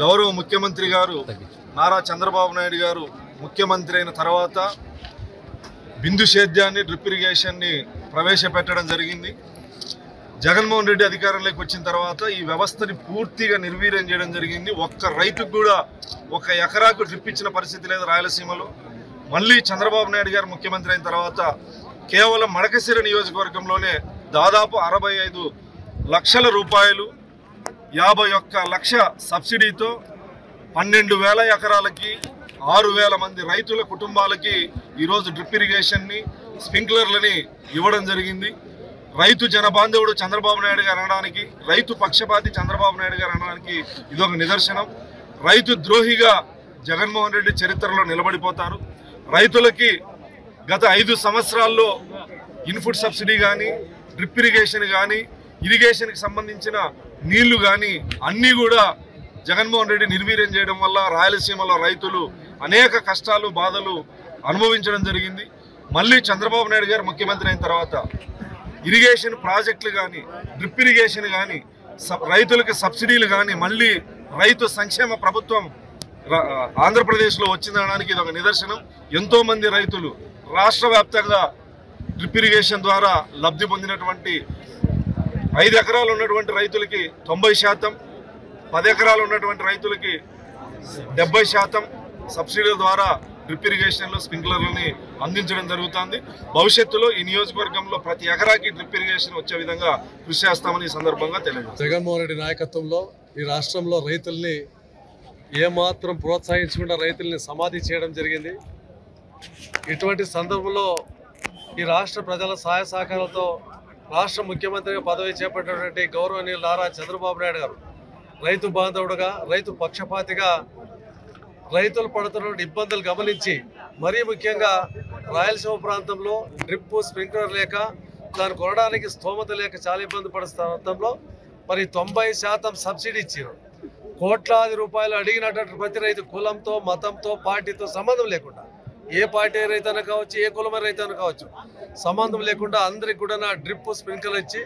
గౌరవ ముఖ్యమంత్రి గారు నారా చంద్రబాబు నాయుడు గారు ముఖ్యమంత్రి అయిన తర్వాత బిందు సేద్యాన్ని డ్రిప్ ఇరిగేషన్ని ప్రవేశపెట్టడం జరిగింది. జగన్మోహన్ రెడ్డి అధికారంలోకి వచ్చిన తర్వాత ఈ వ్యవస్థని పూర్తిగా నిర్వీర్యం చేయడం జరిగింది. ఒక్క రైతుకు కూడా 1 ఎకరాకు డ్రిప్ ఇచ్చిన పరిస్థితి లేదు రాయలసీమలో. మళ్ళీ చంద్రబాబు నాయుడు గారు ముఖ్యమంత్రి అయిన తర్వాత కేవలం మడకశిర నియోజకవర్గంలోనే దాదాపు 65 లక్షల రూపాయలు 51 లక్ష సబ్సిడీతో 12,000 ఎకరాలకి 6,000 మంది రైతుల కుటుంబాలకి ఈరోజు డ్రిప్ ఇరిగేషన్ని స్ప్రింక్లర్లని ఇవ్వడం జరిగింది. రైతు జనబాంధవుడు చంద్రబాబు నాయుడు గారు అనడానికి, రైతు పక్షపాతి చంద్రబాబు నాయుడు గారు అనడానికి ఇదొక నిదర్శనం. రైతు ద్రోహిగా జగన్మోహన్ రెడ్డి చరిత్రలో నిలబడిపోతారు. రైతులకి గత 5 సంవత్సరాల్లో ఇన్పుట్ సబ్సిడీ కానీ, డ్రిప్ ఇరిగేషన్ కానీ, ఇరిగేషన్కి సంబంధించిన నీళ్లు కానీ అన్నీ కూడా జగన్మోహన్ రెడ్డి నిర్వీర్యం చేయడం వల్ల రాయలసీమలో రైతులు అనేక కష్టాలు బాధలు అనుభవించడం జరిగింది. మళ్ళీ చంద్రబాబు నాయుడు గారు ముఖ్యమంత్రి అయిన తర్వాత ఇరిగేషన్ ప్రాజెక్టులు కానీ, డ్రిప్ ఇరిగేషన్ కానీ, రైతులకు సబ్సిడీలు కానీ మళ్ళీ రైతు సంక్షేమ ప్రభుత్వం ఆంధ్రప్రదేశ్లో వచ్చిందనడానికి ఇది ఒక నిదర్శనం. ఎంతోమంది రైతులు రాష్ట్ర వ్యాప్తంగా డ్రిప్ ఇరిగేషన్ ద్వారా లబ్ధి పొందినటువంటి 5 ఎకరాలు ఉన్నటువంటి రైతులకి 90%, 10 ఎకరాలు ఉన్నటువంటి రైతులకి 70% సబ్సిడీల ద్వారా డ్రిప్ ఇరిగేషన్లో స్ప్రింక్లర్లని అందించడం జరుగుతుంది. భవిష్యత్తులో ఈ నియోజకవర్గంలో ప్రతి ఎకరాకి డ్రిప్ ఇరిగేషన్ వచ్చే విధంగా కృషి చేస్తామని ఈ సందర్భంగా తెలియదు. జగన్మోహన్ రెడ్డి నాయకత్వంలో ఈ రాష్ట్రంలో రైతుల్ని ఏమాత్రం ప్రోత్సహించకుండా రైతుల్ని సమాధి చేయడం జరిగింది. ఇటువంటి సందర్భంలో ఈ రాష్ట్ర ప్రజల సహాయ సహకారాలతో రాష్ట్ర ముఖ్యమంత్రిగా పదవి చేపట్టినటువంటి గౌరవనీయులు నారా చంద్రబాబు నాయుడు గారు రైతు బాంధవుడుగా, రైతు పక్షపాతిగా రైతులు పడుతున్న ఇబ్బందులు గమనించి మరీ ముఖ్యంగా రాయలసీమ ప్రాంతంలో డ్రిప్ స్ప్రింక్లర్ లేక దాన్ని కొనడానికి స్తోమత లేక చాలా ఇబ్బంది పడుతున్న మరి 90% సబ్సిడీ ఇచ్చారు. కోట్లాది రూపాయలు అడిగినటువంటి ప్రతి రైతు కులంతో, మతంతో, పార్టీతో సంబంధం లేకుండా, ఏ పార్టీ రైతైనా కావచ్చు, ఏ కులమైన రైతైనా కావచ్చు, సంబంధం లేకుండా అందరికి కూడా డ్రిప్ స్ప్రింక్లర్ ఇచ్చి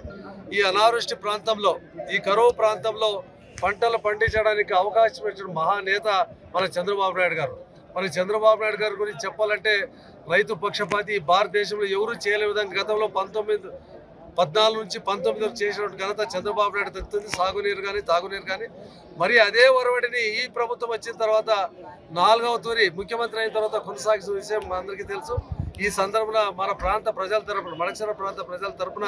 ఈ అనావృష్టి ప్రాంతంలో, ఈ కరువు ప్రాంతంలో పంటలు పండించడానికి అవకాశం ఇచ్చిన మహానేత మన చంద్రబాబు నాయుడు గారు. మరి చంద్రబాబు నాయుడు గారి గురించి చెప్పాలంటే రైతు పక్షపాతి భారతదేశంలో ఎవరు చేయలే విధంగా గతంలో 14 నుంచి 19 చేసినటువంటి ఘనత చంద్రబాబు నాయుడు తెస్తుంది. సాగునీరు కానీ, తాగునీరు కానీ. మరి అదే ఒరవడిని ఈ ప్రభుత్వం వచ్చిన తర్వాత 4వ తూరి ముఖ్యమంత్రి అయిన తర్వాత కొనసాగిస్తున్న విషయం అందరికీ తెలుసు. ఈ సందర్భంలో మన ప్రాంత ప్రజల తరపున, మడకశిర ప్రాంత ప్రజల తరపున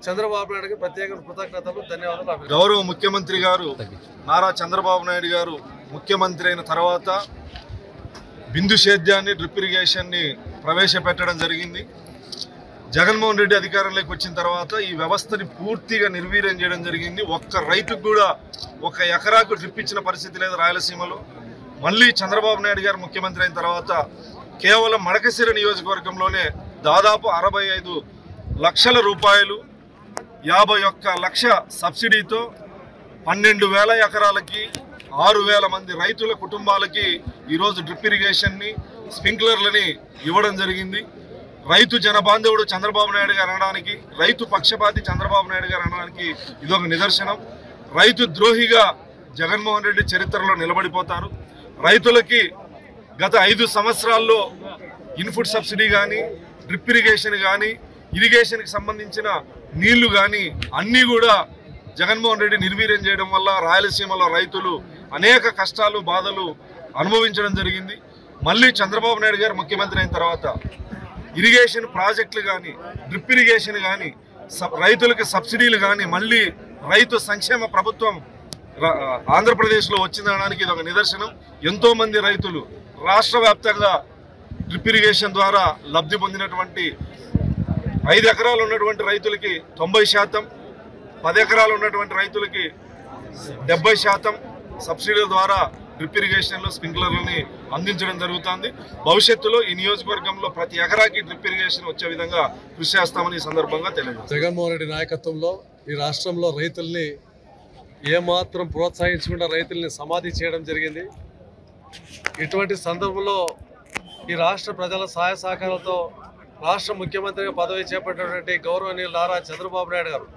చంద్రబాబు నాయుడుకి ప్రత్యేక కృతజ్ఞతలు, ధన్యవాదాలు. గౌరవ ముఖ్యమంత్రి గారు నారా చంద్రబాబు నాయుడు గారు ముఖ్యమంత్రి అయిన తర్వాత బిందు సేద్యాన్ని డ్రిప్ ఇరిగేషన్ని ప్రవేశపెట్టడం జరిగింది. జగన్మోహన్ రెడ్డి అధికారంలోకి వచ్చిన తర్వాత ఈ వ్యవస్థని పూర్తిగా నిర్వీర్యం చేయడం జరిగింది. ఒక్క రైతుకు కూడా 1 ఎకరాకు డ్రిప్ ఇచ్చిన పరిస్థితి లేదు రాయలసీమలో. మళ్ళీ చంద్రబాబు నాయుడు గారు ముఖ్యమంత్రి అయిన తర్వాత కేవలం మడకశిర నియోజకవర్గంలోనే దాదాపు 65 లక్షల రూపాయలు 51 లక్ష సబ్సిడీతో 12,000 ఎకరాలకి 6,000 మంది రైతుల కుటుంబాలకి ఈరోజు డ్రిప్ ఇరిగేషన్ని స్ప్రింక్లర్లని ఇవ్వడం జరిగింది. రైతు జనబాంధవుడు చంద్రబాబు నాయుడు గారు అనడానికి, రైతు పక్షపాతి చంద్రబాబు నాయుడు గారు అనడానికి ఇదొక నిదర్శనం. రైతు ద్రోహిగా జగన్మోహన్ రెడ్డి చరిత్రలో నిలబడిపోతారు. రైతులకి గత 5 సంవత్సరాల్లో ఇన్పుట్ సబ్సిడీ కానీ, డ్రిప్ ఇరిగేషన్ కానీ, ఇరిగేషన్కి సంబంధించిన నీళ్లు కానీ అన్నీ కూడా జగన్మోహన్ రెడ్డి నిర్వీర్యం చేయడం వల్ల రాయలసీమలో రైతులు అనేక కష్టాలు బాధలు అనుభవించడం జరిగింది. మళ్ళీ చంద్రబాబు నాయుడు గారు ముఖ్యమంత్రి అయిన తర్వాత ఇరిగేషన్ ప్రాజెక్టులు కానీ, డ్రిప్ ఇరిగేషన్ కానీ, రైతులకు సబ్సిడీలు కానీ మళ్ళీ రైతు సంక్షేమ ప్రభుత్వం ఆంధ్రప్రదేశ్లో వచ్చిందనడానికి ఇది ఒక నిదర్శనం. ఎంతోమంది రైతులు రాష్ట్ర వ్యాప్తంగా డ్రిప్ ఇరిగేషన్ ద్వారా లబ్ధి పొందినటువంటి 5 ఎకరాలు ఉన్నటువంటి రైతులకి 90%, 10 ఎకరాలు ఉన్నటువంటి రైతులకి 70% సబ్సిడీల ద్వారా డ్రిప్ ఇరిగేషన్లో స్ప్రింక్లర్లని అందించడం జరుగుతుంది. భవిష్యత్తులో ఈ నియోజకవర్గంలో ప్రతి ఎకరాకి డ్రిప్ ఇరిగేషన్ వచ్చే విధంగా కృషి చేస్తామని ఈ సందర్భంగా తెలియదు. జగన్మోహన్ రెడ్డి నాయకత్వంలో ఈ రాష్ట్రంలో రైతుల్ని ఏమాత్రం ప్రోత్సహించకుండా రైతుల్ని సమాధి చేయడం జరిగింది. ఇటువంటి సందర్భంలో ఈ రాష్ట్ర ప్రజల సహాయ సహకారాలతో రాష్ట్ర ముఖ్యమంత్రిగా పదవి చేపట్టినటువంటి గౌరవనీయులు నారా చంద్రబాబు నాయుడు గారు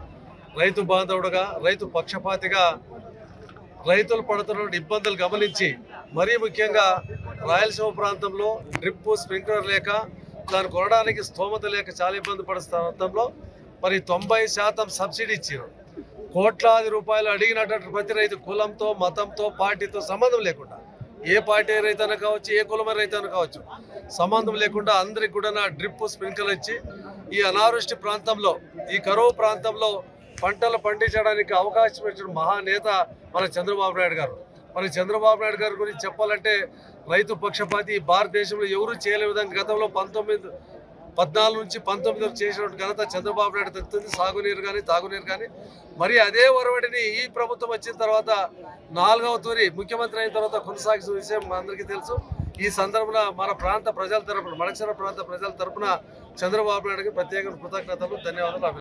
రైతు బాంధవుడుగా, రైతు పక్షపాతిగా రైతులు పడుతున్న ఇబ్బందులు గమనించి మరీ ముఖ్యంగా రాయలసీమ ప్రాంతంలో డ్రిప్ స్ప్రింక్లర్ లేక దాన్ని కొనడానికి స్తోమత లేక చాలా ఇబ్బంది పడుతున్న మరి 90% సబ్సిడీ ఇచ్చారు. కోట్లాది రూపాయలు అడిగినటువంటి ప్రతి రైతు కులంతో, మతంతో, పార్టీతో సంబంధం లేకుండా, ఏ పార్టీ రైతైనా కావచ్చు, ఏ కులమైన రైతైనా కావచ్చు, సంబంధం లేకుండా అందరికి కూడా డ్రిప్ స్ప్రింక్లర్ ఇచ్చి ఈ అనావృష్టి ప్రాంతంలో, ఈ కరువు ప్రాంతంలో పంటలు పండించడానికి అవకాశం ఇచ్చిన మహానేత మన చంద్రబాబు నాయుడు గారు. మరి చంద్రబాబు నాయుడు గారి గురించి చెప్పాలంటే రైతు పక్షపాతి భారతదేశంలో ఎవరూ చేయలే విధంగా గతంలో 14 నుంచి 19 చేసినటువంటి ఘనత చంద్రబాబు నాయుడు తెస్తుంది. సాగునీరు కానీ, తాగునీరు కానీ. మరి అదే ఒరవడిని ఈ ప్రభుత్వం వచ్చిన తర్వాత 4వ తూరి ముఖ్యమంత్రి అయిన తర్వాత కొనసాగిస్తున్న విషయం అందరికీ తెలుసు. ఈ సందర్భంలో మన ప్రాంత ప్రజల తరపున, మడకశిర ప్రాంత ప్రజల తరపున చంద్రబాబు నాయుడుకి ప్రత్యేక కృతజ్ఞతలు, ధన్యవాదాలు.